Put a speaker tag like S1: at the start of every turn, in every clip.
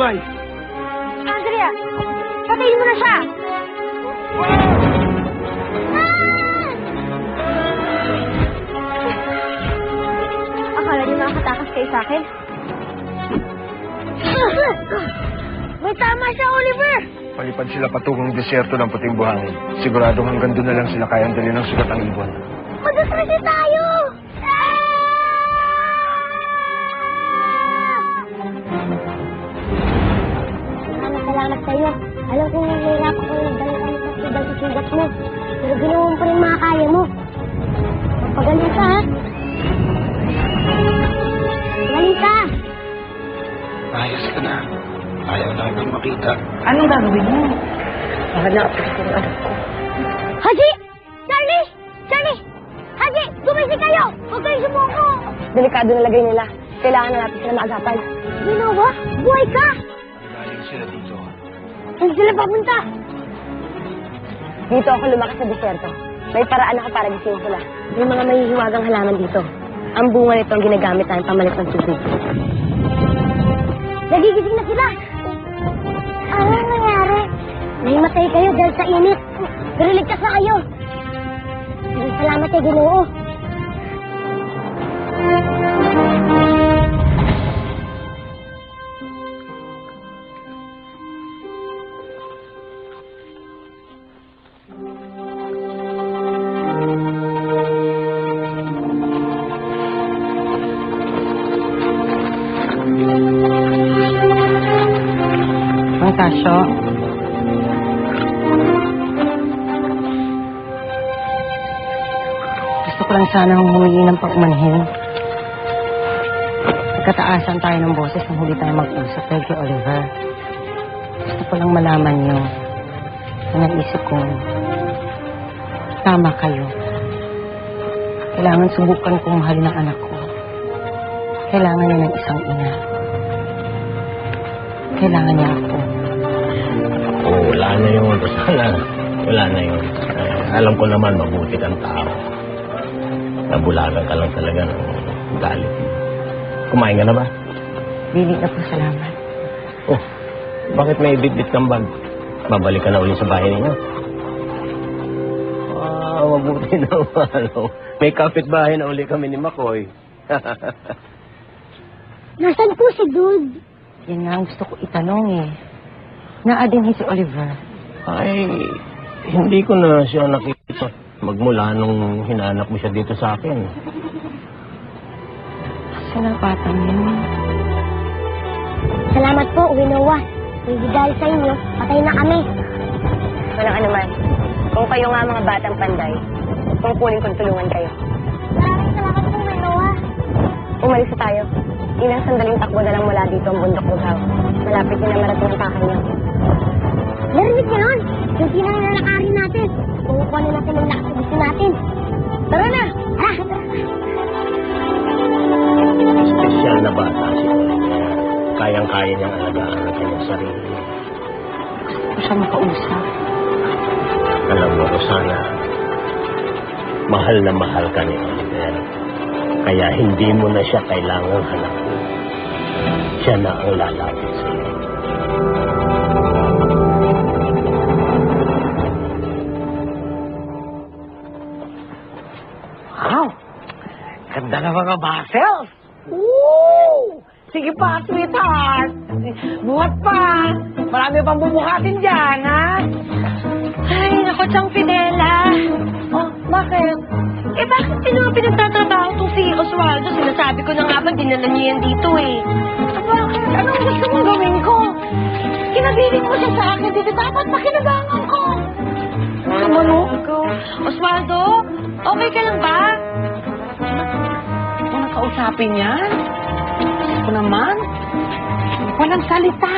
S1: kamay.
S2: Andrea, patayin mo na siya! Akala niyo nakakatakas kayo sa akin? May tama siya, Oliver!
S3: Palipad sila patungong deserto ng puting buhangin. Siguradong hanggang doon na lang sila kayang dali ng sugat ang ibon.
S2: Mag-asrasi tayo! Salamat sa'yo. Alam kong nahihirap ako yung dala kami sa sugat mo. Pero ginawa mo pa rin mga kaya mo. Magpagaling ka, ha? Galing ka!
S3: Ayos ka na. Ayaw na nang makita.
S4: Anong gagawin mo? Mahanap ko yung anak ko.
S2: Haji! Charlie! Charlie! Haji! Gumising kayo! Huwag kayo sumuko!
S4: Delikado na lagay nila. Kailangan na natin sila maagapan.
S2: Ginawa? Buhay ka!
S3: Galing sila dito.
S2: Saan sila papunta?
S4: Dito ako lumakas sa deserto. May paraan ako para gising sila. May mga mahihiwagang halaman dito. Ang bunga nito ang ginagamit namin pamalit ng tubig.
S2: Nagigising na sila! Anong nangyari? Nahimatay kayo dahil sa init. Pero ligtas na kayo. Salamat kay Ginoo.
S4: Ang Tasyo. Gusto ko lang sana humingi ng pag-umanhin. Nagkataasan tayo ng boses nang huli tayo mag-usap kay Oliver. Gusto ko lang malaman niyo na naisip kong tama kayo. Kailangan subukan kong mahalin ang anak ko. Kailangan niya ng isang ina. Kailangan niya ako.
S1: Oo, wala na yun. Sana, wala na yun. Alam ko naman, mabuti kang tao. Nabulagan ka lang talaga ng galit. Kumain ka na ba?
S4: Bili na po, salamat.
S1: Oh, bakit may bit-bit kang bag? Babalik ka na ulit sa bahay ninyo? Mabuti naman. May kapitbahay na uli kami ni Makoy.
S2: Nasaan po si Dude?
S4: Yan nga ang gusto ko itanong eh. Naadin si Oliver.
S1: Ay, hindi ko na siya nakita magmula nung hinanap mo siya dito sa akin.
S4: Salapatan yun.
S2: Salamat po, Winowa. Hindi dahil sa inyo, patay na kami.
S4: Walang anuman. Kung kayo nga mga batang panday, tungkulin kong tulungan kayo.
S2: Maraming salamat po, Winowa.
S4: Umalis na tayo. Ilang sandaling takbo na lang mula dito ang bundok Lughaw. Malapit na marating ang pakay niyo.
S2: Narinig niyo nun? Yung pinangyayakarin natin. Kukuha na natin ang lakas sa gusto natin. Tara na! Tara!
S1: Espesyal na bata si Oliver. Kayang-kaya niyang alagaan ang kanyang sarili.
S4: Gusto ko siya makausap.
S1: Alam mo, Rosana, mahal na mahal ka ni Oliver. Kaya hindi mo na siya kailangang hanapin. Siya na ang lalapit sa iyo.
S5: Wow! Ganda na mga muscles! Woo! Sige pa, sweetheart! Buhat pa! Marami pang bubuhatin dyan, ha?
S2: Ay, naku, Chang Fidela.
S5: Oh, bakit?
S2: Eh, bakit pinagtatrabaho itong si Oswaldo? Sinasabi ko na nga ba, dinala niyo yan dito eh.
S5: Bakit? Anong gusto mong gawin ko? Kinabiling mo siya sa akin. Dito dapat pakinabangan ko.
S2: Kamano? Oswaldo, okay ka lang ba?
S5: Kung nakausapin yan, ako naman, walang salita,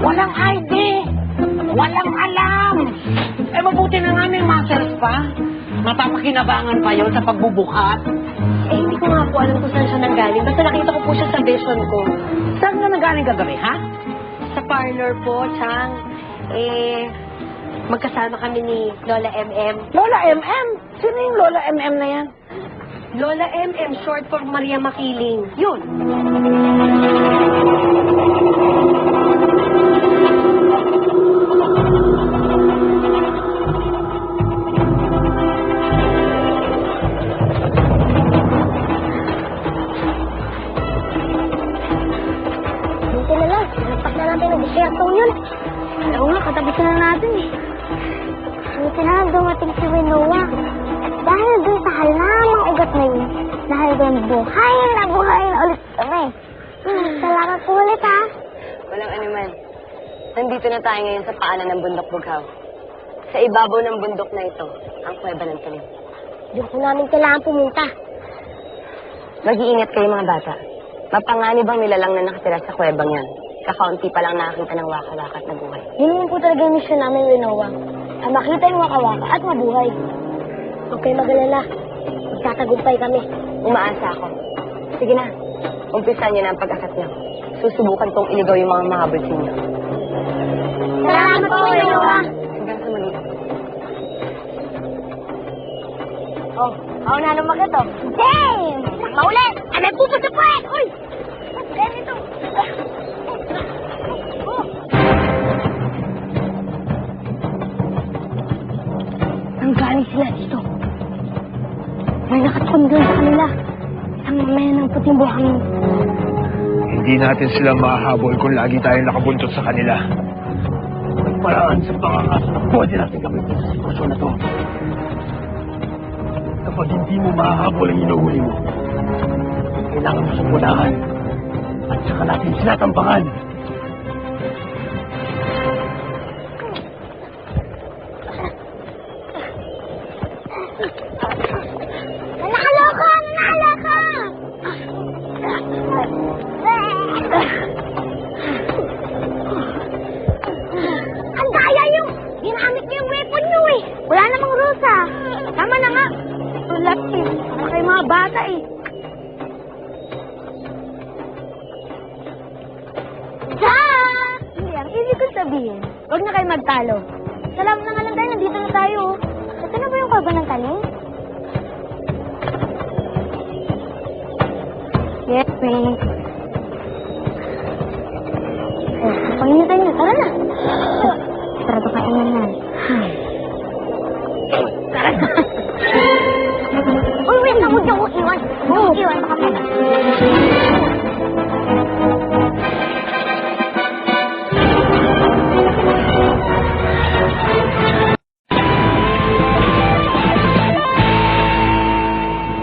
S5: walang ID, walang alam. Eh, mabuti na nga may muscles pa. Mapapakinabangan pa yun sa pagbubukat.
S2: Eh, hindi ko nga po alam kung saan siya nanggaling. Basta nakita ko po siya sa vision ko.
S5: Saan na nanggaling kagabi, ha?
S2: Sa parlor po, Chang. Eh, magkasama kami ni Lola MM.
S5: Lola MM? Sino yung Lola MM na yan?
S2: Lola MM, short for Maria Makiling. Yun. kakatabi na natin eh. Buti na lang dumating si Winoa. Dahil doon sa halamang ugat na yun, dahil doon buhay na ulit kami. Salamat po ulit ha.
S6: Walang anuman. Nandito na tayo ngayon sa paanan ng bundok Bughaw. Sa ibabaw ng bundok na ito, ang kuweba ng talim.
S2: Doon po namin kailangan pumunta.
S6: Mag-iingat kayo mga bata. Mapanganib ang nilalang na nakatira sa kuwebang yan. Kakaunti pa lang nakakita ng waka-waka at nabuhay.
S2: Yun naman po talaga yung mission namin, Winoa. Ang makita yung wakawaka at mabuhay. Huwag kayo mag-alala. Magtatagumpay kami.
S6: Umaasa ako. Sige na, umpisan niyo na ang pag-akat niyo. Susubukan kong iligaw yung mga mahabol sa inyo.
S2: Salamat po, Winoa.
S6: Hanggang sa muli.
S2: Oh, ako na naman ito. James! Maulit! Ay, may pupo sa puwet! Uy! Ganito. Ang galing sila dito. May nakatuon doon sa kanila. Isang mamaya ng puting buhangin.
S3: Hindi natin sila mahahabol kung lagi tayong nakabuntot sa kanila.
S1: May paraan sa pangangasa na pwede natin gamitin sa sitwasyon na to. Kapag hindi mo mahahabol ang inuhuli mo, kailangan mo sumpunahan at saka natin sila tampangan.
S2: Nanakaloka! Nanakaloka! Ang daya yung ginamit niyo yung weapon niyo eh. Wala namang rules ah. Tama na nga. Tulad eh. Para kayo mga bata eh. Hindi, ang ibig ko sabihin, huwag na kayo magtalo. Salamat na nga lang dahil nandito na tayo. Ito na ba yung kuweba ng talim? Yes, thanks. Oh, panginitay niyo. Tara na. Sarado kainan na. Tara na. Uy, wait lang. Huwag niyo ko iwan. Iwan mo kami.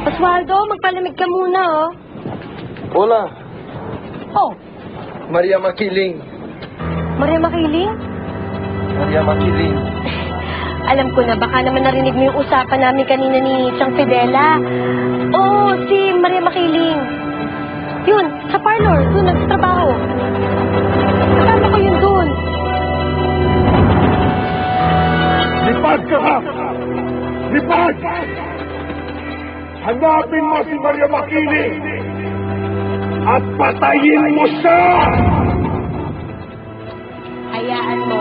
S6: Oswaldo, magpalamig ka muna, oh.
S3: Hola,
S6: Oh,
S3: Maria Makiling.
S6: Maria Makiling?
S3: Maria Makiling.
S6: Alam ko na, baka naman narinig mo yung usapan namin kanina ni Chang Fidela. Oh, si Maria Makiling. Yun, sa parlor, doon nagtatrabaho. Kasama ko yun doon.
S3: Lipad ka! Lipad! Hanapin mo si Maria Makiling at patayin mo siya!
S6: Hayaan mo.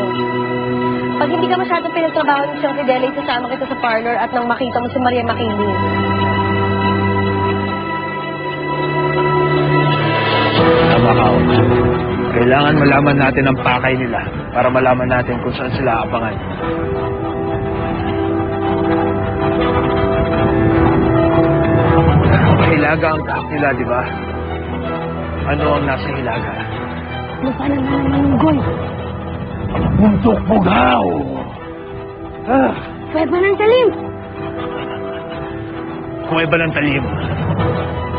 S6: Pag hindi ka masyadong pinagtrabaho ni Chang Fidela, isasama kita sa parlor at nang makita mo si Maria Makiling.
S3: Tama ka, kailangan malaman natin ang pakay nila para malaman natin kung saan sila aabangan. Hilaga ang taak nila, di ba? Ano ang nasa hilaga?
S2: Ano pa naman ang manggol?
S1: Bundok Bughaw!
S2: Kuweba ng talim.
S3: Kuweba ng talim.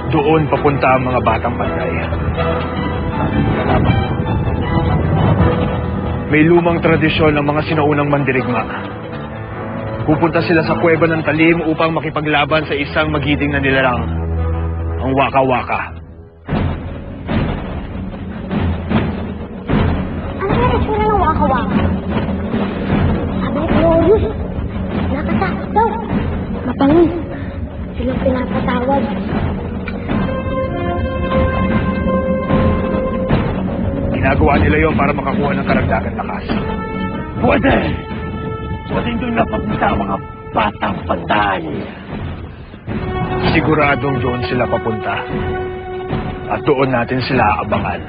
S3: Doon papunta ang mga batang panday. May lumang tradisyon ng mga sinaunang mandirigma. Pupunta sila sa kuweba ng talim upang makipaglaban sa isang magiding na nilarang, ang waka-waka.
S2: Ano yung itsura ng waka-waka? Sabi ni Glorious, nakatakot daw. Mapangis. Silang pinapatawad.
S3: Ginagawa nila yon para makakuha ng karagdagan lakas.
S1: Pwede! Pwede doon napapunta ang mga batang panday.
S3: Siguradong doon sila papunta. At doon natin sila abangan.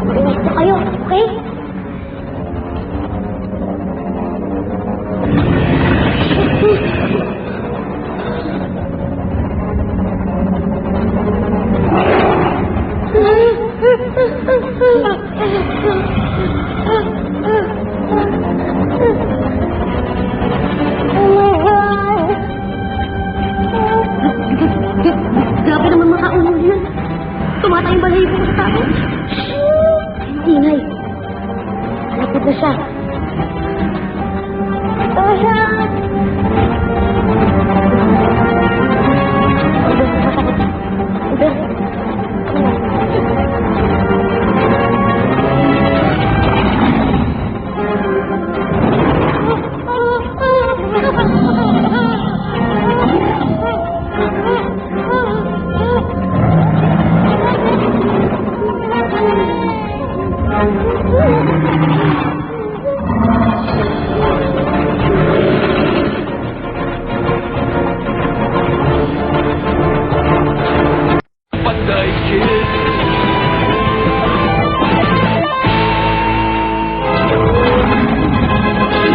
S2: Mag-ingat po kayo, okay? ata yung balahibo ko sa tao. Ingay. Lapit na siya. Ito na siya.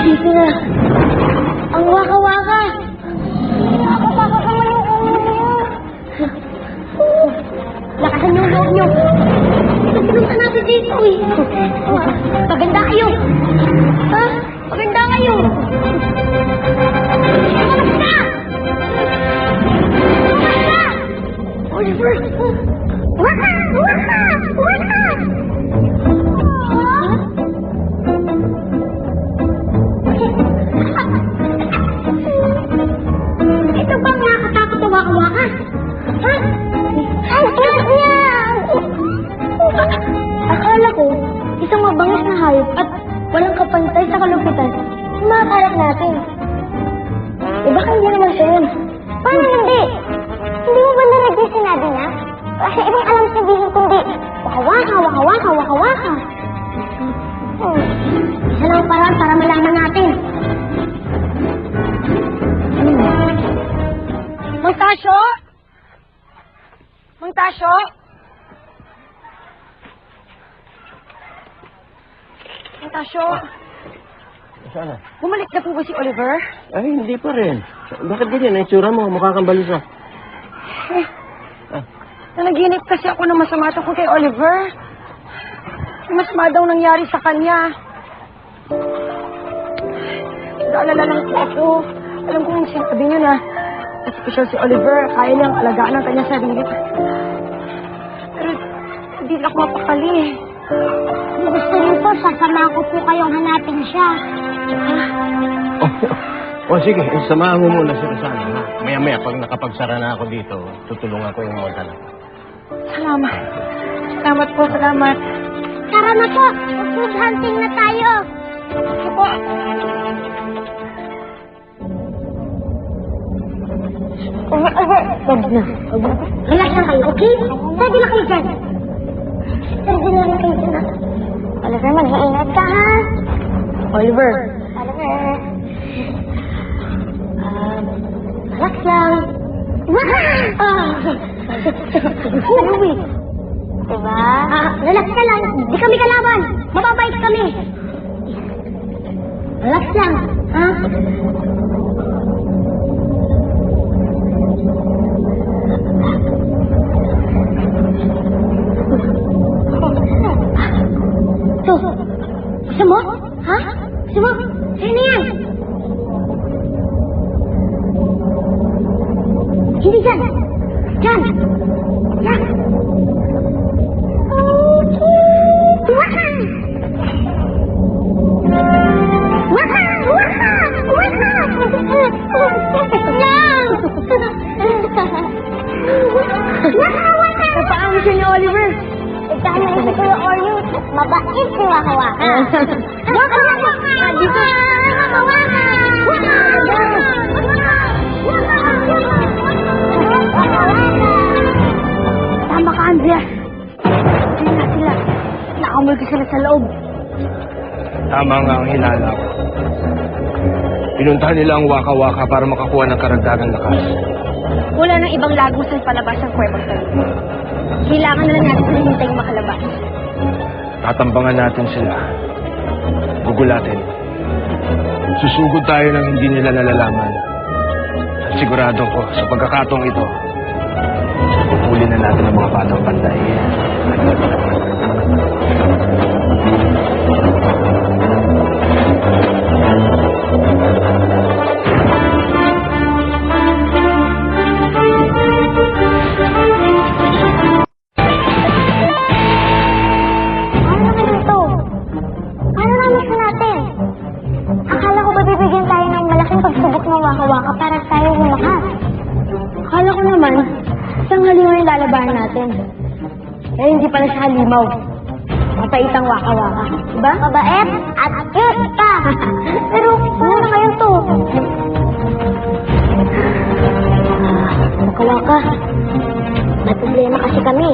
S2: Dito na. Ang waka-waka. Nakakapakaman yung ulo niyo. Lakasan niyo ang loob niyo. Pinunta natin dito eh. Paganda kayo. Ha? Paganda kayo. Tumalas ka! Tumalas ka! Oliver! Waka! Waka! Waka! Ito bang nakakatakot na waka-waka? Ha? Ang cute niya! Akala ko, isang mabangis na hayop at walang kapantay sa kalupitan. Makakalak natin. Eh baka hindi naman siya yun. Paano hindi? Hindi mo ba narinig yung sinabi niya? Kasi ibang alam sabihin kundi waka-waka, waka-waka, waka-waka. Isa lang ang paraan para malaman natin.
S6: Mang Tasyo? Mang Tasyo? Mang Tasyo?
S1: Sana?
S6: Bumalik na po ba si Oliver?
S1: Ay, hindi pa rin. Bakit ganyan? Ang itsura mo, mukha kang balisa.
S6: Nanaginip kasi ako na masama tungkol kay Oliver. Masama daw nangyari sa kanya. Naalala lang po ako. Alam ko yung sinabi niyo na espesyal si Oliver, kaya niyang alagaan ang kanyang sarili. Pero hindi na ako mapakali.
S2: Kung gusto niyo po, sasama ko po kayong hanapin siya.
S1: Sige, samahan mo muna si Rosana. Ha? Maya-maya, pag nakapagsara na ako dito, tutulungan ko yung mga anak.
S6: Salamat. Salamat po, salamat.
S2: Tara na po, food hunting na tayo.
S6: Sige po.
S2: Relax lang kayo, okay? Pwede na kayo dyan. Pwede na kayo dyan. Oliver, mag-iingat ka, ha?
S6: Oliver.
S2: Oliver. Relax lang. Uwi. Diba? Relax ka lang. Di kami kalaban. Mababait kami. Relax lang. Ha? So, gusto mo? Ha? Gusto mo? Sino yan? Hindi dyan. Dyan. Dyan. Okay. Waka! Waka! Waka! Waka! No! Waka! Waka!
S6: Paano siya ni Oliver?
S2: Ikaw na si Kuya Oreo. Mabait si Waka Waka. Waka! Waka! Dito. Waka! Waka!
S6: Tama ka, Andrea. Hindi na sila. Nakamoy ka sila sa loob.
S3: Tama nga ang hinala ko. Pinuntahan nila ang waka-waka para makakuha ng karagdagang lakas.
S6: Wala nang ibang lagusan palabas ang kwebang talino. Kailangan na lang natin sila hintayong makalabas.
S3: Tatambangan natin sila. Gugulatin. Susugod tayo ng hindi nila nalalaman. At sigurado ko, sa pagkakataong ito, huli na natin ang mga batang panday.
S2: kapitbahay natin. Pero hindi pala siya halimaw. Mapaitang waka-waka. Diba? Mabait at cute pa. Pero ano na ngayon to? Waka-waka. May problema kasi kami.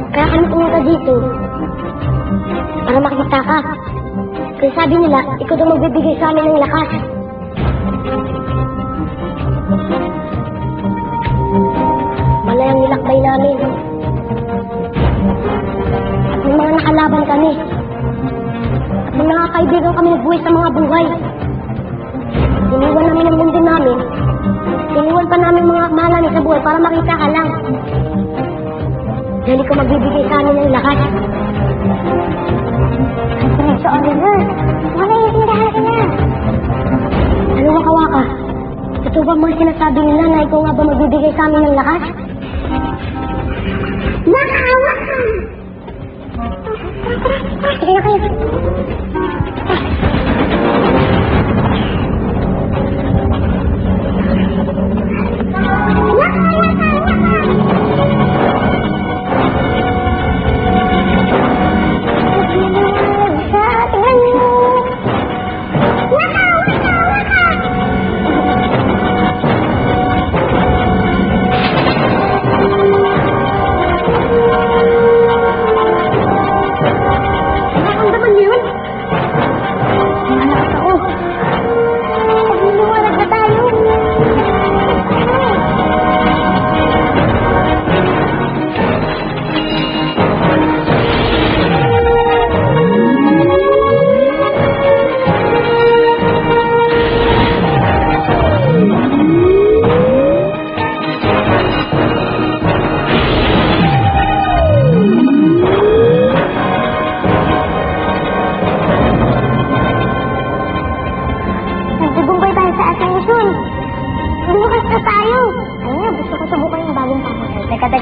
S2: Kaya kami pumunta dito. Para makita ka. Kasi sabi nila, ikaw daw magbibigay sa amin ng lakas. Malayang nilakbay namin. At may mga nakalaban kami. At may mga kaibigan kami nagbuhay sa mga buhay. Iniwan namin ang mundo namin. Iniwan pa namin mga mahal namin sa buhay para makita ka lang. Dahil ikaw magbibigay sa amin ng lakas. Ang sa Oliver, wala yung tindahan ka na. Ano waka-waka? Ito ba mga sinasabi nila na ikaw nga ba magbibigay sa amin ng lakas? Waka-waka! Sige na kayo.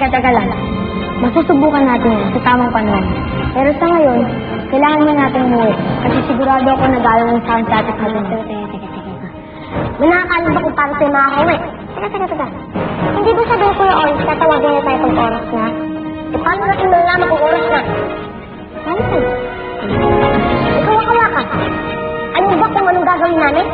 S2: Teka lang. Masusubukan natin yun sa tamang panahon. Pero sa ngayon, kailangan na natin umuwi. Kasi sigurado ako nag-aalang ng sound static natin. Teka. May nakakalam ba kung paano tayo makakauwi? Teka. Hindi ba sabihin ko yung oras, tatawagin na tayo pag oras na? E paano natin malalaman kung oras na? Paano tayo? Ikaw waka-waka. Ano ba kung anong gagawin namin?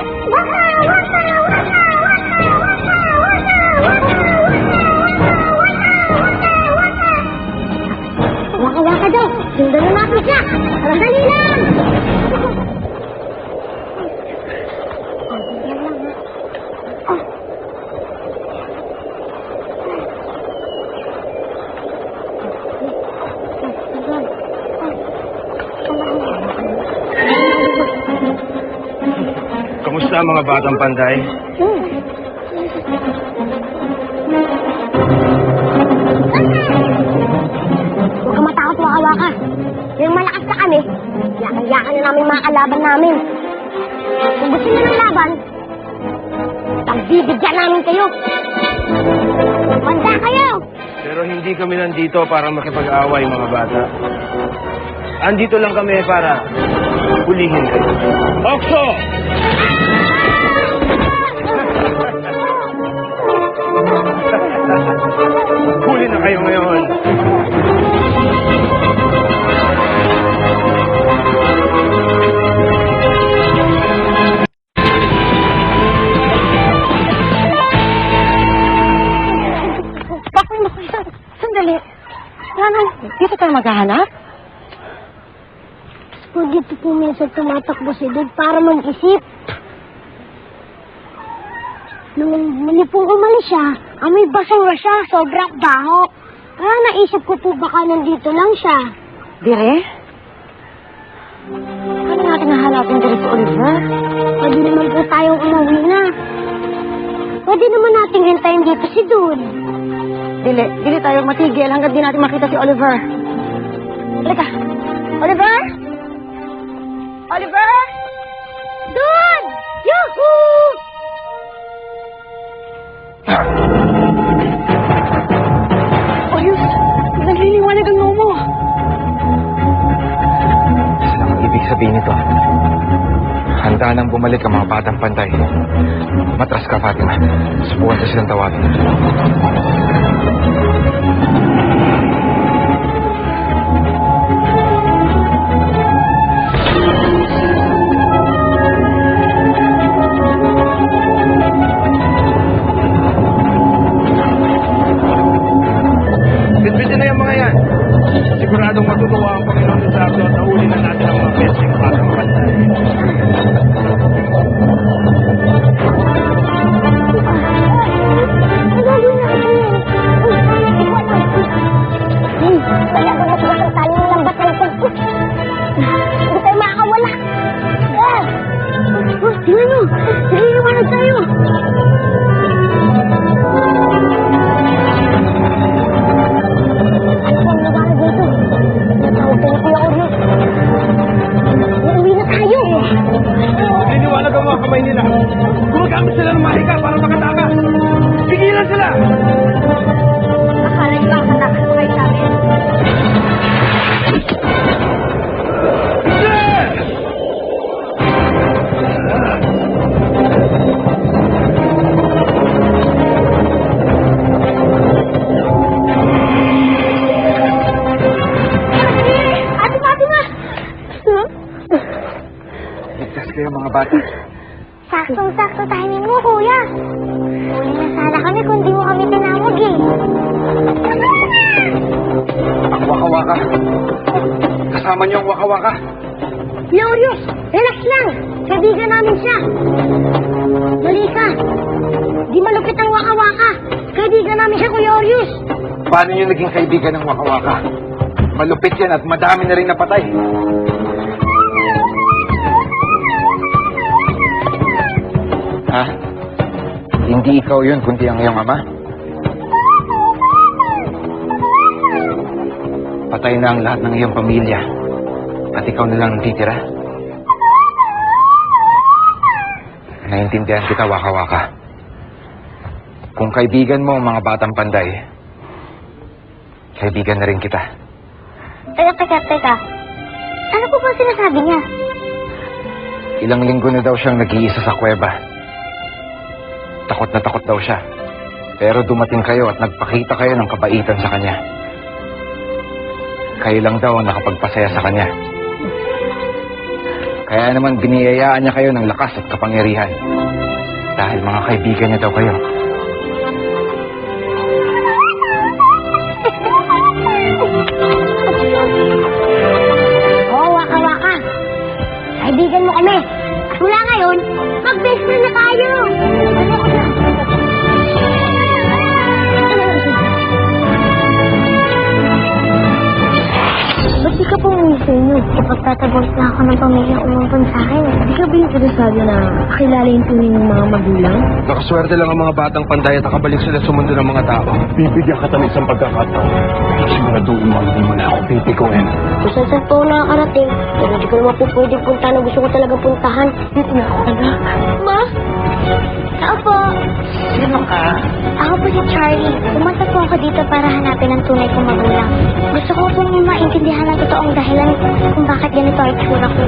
S2: Waka-waka daw! Sundan na natin siya! Parang dali lang!
S3: Kamusta ang mga batang panday?
S2: Huwag kang matakot, waka-waka. Yung malakas na kami, yakan-yakan na namin mga kalaban namin. Kung gusto nyo ng laban, pagbibigyan namin kayo. Banda kayo!
S3: Pero hindi kami nandito para makipag-away, mga bata. Andito lang kami para hulihin kayo. Okso! Huli na kayo ngayon.
S4: Bakoy, sandali. Dito tayo maghahanap?
S2: Kung dito po minsan tumatakbo si Dad para mag-isip. Nung muli pong umalis siya, amoy basura siya, sobrang baho. Kaya naisip ko po baka nandito lang siya.
S4: Dire? Ano natin nahanapin dire si Oliver?
S2: Pwede naman po tayong umuwi na. Pwede naman natin hintayin dito si Dud.
S4: Dili tayo matigil hanggang di natin makita si Oliver. Halika. Oliver? Oliver?
S2: Dud! Yahoo!
S4: Ayos! Nagliliwanag ang noo mo.
S3: Saan ang ibig sabihin nito? Handa dahan-dahan bumalik ang mga batang panday. Matras ka, Fatima. Subukan ko silang tawagin. Bitbitin na yung mga yan. Siguradong matutuwa ang Panginoon sa Sabdo at nahuli na natin ang mga pesing batang panday.
S2: Talaga matigas ang tali ng lambat na nagpagpus. Hindi tayo makakawala. Tingnan mo, naghihiwanag tayo. Ano ang nawanag dito? Natawag tayo Kuya Oreo. Uuwi na tayo.
S3: Niniwalag ang mga kamay nila. Gumagamit sila ng mahika para makatakas. Pigilan sila!
S2: Akala niyo ang katakas mo kayo sa amin. Ate Fatima!
S3: Ligtas kayo mga bata.
S2: Saktong-sakto timing mo, kuya. Uli na sana kami kung di mo kami tinawag eh.
S3: Ang waka-waka. Kasama niyo ang waka-waka.
S2: Glorious! Relax lang! Kaibigan namin siya. Mali ka. Di malupit ang waka-waka. Kaibigan namin siya, Kuya Orius.
S3: Paano niyo naging kaibigan ng waka-waka? Malupit yan at madami na rin napatay. Ha? Hindi ikaw yun, kundi ang iyong ama? Patay na ang lahat ng iyong pamilya. At ikaw na lang titira. Naintindihan kita, waka-waka. Kung kaibigan mo ang mga batang panday, kaibigan na rin kita.
S2: Teka. Ano po ba sinasabi niya?
S3: Ilang linggo na daw siyang nag-iisa sa kuweba. Takot na takot daw siya. Pero dumating kayo at nagpakita kayo ng kabaitan sa kanya. Kayo lang daw ang nakapagpasaya sa kanya. Kaya naman biniyayaan niya kayo ng lakas at kapangyarihan. Dahil mga kaibigan niya daw kayo.
S2: Oo, waka-waka. Kaibigan mo kami. At mula ngayon, mag-best friend na tayo. Ba't di ka pumunta sa inyo? Kapag tatagos na ako ng pamilya umungkon sa akin. Di ka ba interesado na kakilala yung tunay ng mga magulang?
S3: Nakaswerte lang ang mga batang panday at nakabalik sila sa mundo ng mga tao.
S1: Bibigyan ka tamis ng pagkakataon. Siguraduhin mo hindi mo na ako pipikuin.
S2: Kung saan po ako nakakarating, pero hindi ko naman po pwede punta na gusto ko talaga puntahan. Dito na ako, anak. Ma? Ako po.
S5: Sino ka?
S2: Ako po si Charlie. Pumunta po ako dito para hanapin ang tunay kong magulang. Gusto ko pong maintindihan ang totoong dahilan kung bakit ganito ang itsura ko.